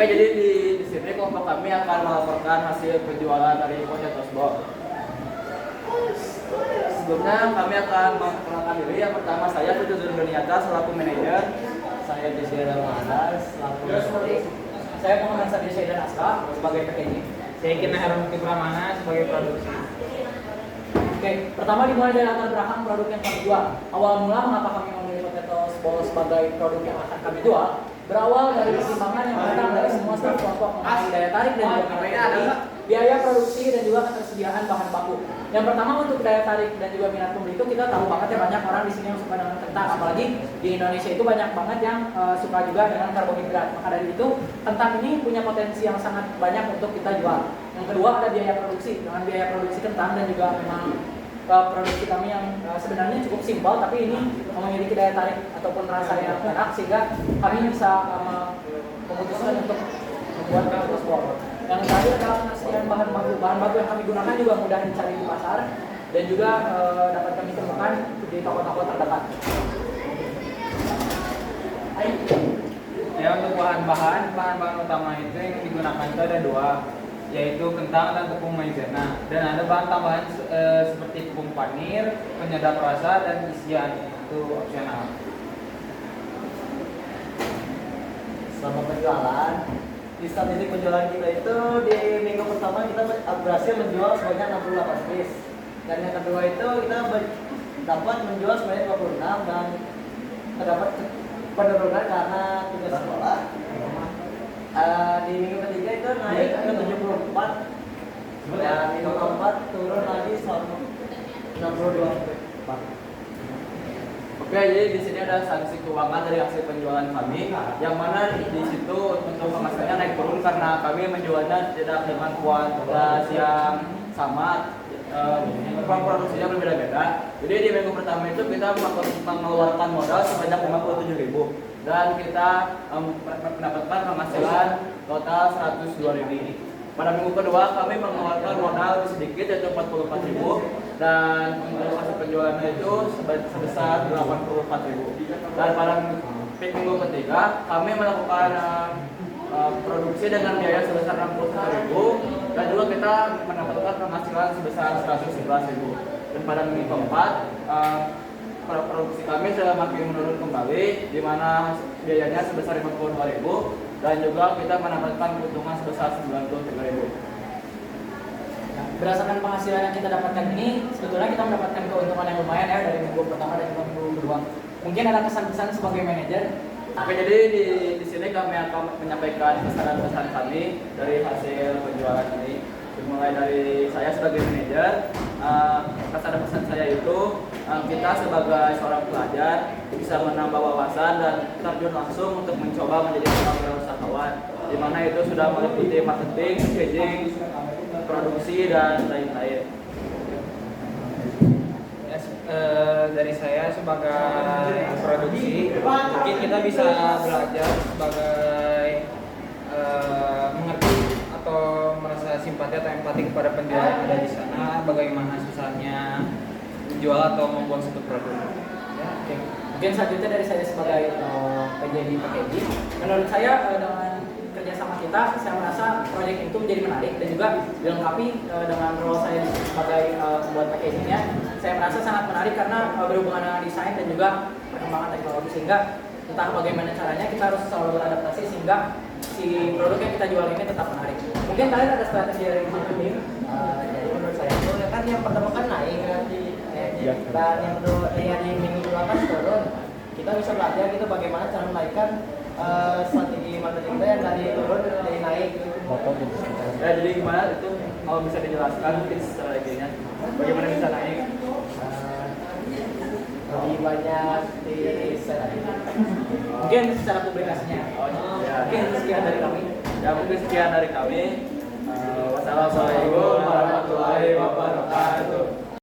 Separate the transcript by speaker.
Speaker 1: Oke, jadi di sini kelompok kami akan melaporkan hasil penjualan dari Potatoes Box. Sebelumnya kami akan memperkenalkan diri. Yang pertama saya Putu Zurniata selaku manajer.
Speaker 2: Saya Desira Mahadas selaku marketing.
Speaker 3: Saya Muhammad Sadir Syaidan Aska sebagai packaging.
Speaker 4: Saya Kina Heron Pramana sebagai produksi.
Speaker 3: Oke, pertama dimulai dari latar belakang produk yang kami jual. Awal mula mengapa kami memilih Potatoes Box sebagai produk yang akan kami jual berawal dari pertimbangan yang datang dari semua staf kelompok mengenai daya tarik dan juga minat, biaya produksi dan juga ketersediaan bahan baku. Yang pertama untuk daya tarik dan juga minat pembeli itu kita tahu banget ya banyak orang di sini yang suka dengan kentang, apalagi di Indonesia itu banyak banget yang suka juga dengan karbohidrat. Maka dari itu kentang ini punya potensi yang sangat banyak untuk kita jual. Yang kedua ada biaya produksi. Dengan biaya produksi kentang dan juga memang produksi kami yang sebenarnya cukup simpel, tapi ini memiliki daya tarik ataupun rasa yang enak sehingga kami bisa memutuskan untuk membuat Potatoes Box. Yang terakhir adalah ketersediaan bahan baku. Bahan baku yang kami gunakan juga mudah dicari di pasar dan juga dapat kami temukan di toko-toko terdekat.
Speaker 4: Ya, untuk bahan-bahan utama itu yang digunakan itu ada dua, yaitu kentang dan tepung maizena. Dan ada bahan tambahan seperti tepung panir, penyedap rasa dan isian, itu opsional.
Speaker 2: Selama penjualan, di statistik penjualan kita itu di minggu pertama kita berhasil menjual sebanyak 68 piece. Dan yang kedua itu kita dapat menjual sebanyak 26 dan terdapat penurunan karena tugas sekolah. Di minggu ketiga itu naik ke 74 dan minggu keempat turun lagi 62.
Speaker 1: Oke, jadi di sini ada sanksi keuangan dari hasil penjualan kami, yang mana di situ untuk penghasilannya naik turun karena kami menjualnya tidak dengan kuantitas yang sama, uang produksinya berbeda-beda. Jadi di minggu pertama itu kita mengeluarkan modal sebanyak 57.000 dan kita mendapatkan penghasilan total 102.000. Pada minggu kedua kami mengeluarkan modal sedikit yaitu 44.000 dan untuk hasil penjualannya itu sebesar 84.000. Dan pada minggu ketiga kami melakukan produksi dengan biaya sebesar 61.000 dan juga kita mendapatkan penghasilan sebesar 111.000. Dan pada minggu keempat produksi kami sudah makin menurun kembali, di mana biayanya sebesar 52.000 dan juga kita mendapatkan keuntungan sebesar 93.000.
Speaker 3: Berdasarkan penghasilan yang kita dapatkan ini, sebetulnya kita mendapatkan keuntungan yang lumayan ya dari minggu pertama dan juga minggu kedua. Mungkin ada kesan-kesan sebagai manajer.
Speaker 1: Oke, jadi di sini kami akan menyampaikan pesan-pesan kami dari hasil penjualan ini. Dimulai dari saya sebagai manajer, pesan saya itu kita sebagai seorang pelajar bisa menambah wawasan dan terjun langsung untuk mencoba menjadi seorang wirausahawan, di mana itu sudah meliputi marketing, packaging, produksi dan lain-lain.
Speaker 4: Ya, dari saya sebagai produksi, mungkin kita bisa belajar sebagai mengerti atau merasa simpati atau empati kepada penjual yang ada di sana, bagaimana susahnya menjual atau membuat suatu produk.
Speaker 3: Ya, oke. Mungkin selanjutnya dari saya sebagai penjadi packaging, menurut saya dengan kerjasama kita, saya merasa proyek itu menjadi menarik dan juga dilengkapi dengan role saya sebagai pembuat packagingnya. Saya merasa sangat menarik karena berhubungan dengan desain dan juga perkembangan teknologi, sehingga entah bagaimana caranya kita harus selalu beradaptasi sehingga si produk yang kita jual ini tetap menarik. Mungkin kalian ada strategi dari marketing?
Speaker 2: Jadi menurut saya itu kan yang pertama kan naik dan yang kedua di minggu kedua kan turun. Kita bisa belajar gitu bagaimana cara menaikkan strategi marketing kita yang dari turun jadi naik.
Speaker 1: Ya, jadi gimana itu kalau bisa dijelaskan mungkin strateginya bagaimana bisa naik?
Speaker 2: Lebih banyak di share.
Speaker 3: Mungkin secara publikasinya.
Speaker 1: Ya,
Speaker 3: Mungkin sekian dari kami.
Speaker 1: ya mungkin sekian dari kami. Wassalamualaikum warahmatullahi wabarakatuh.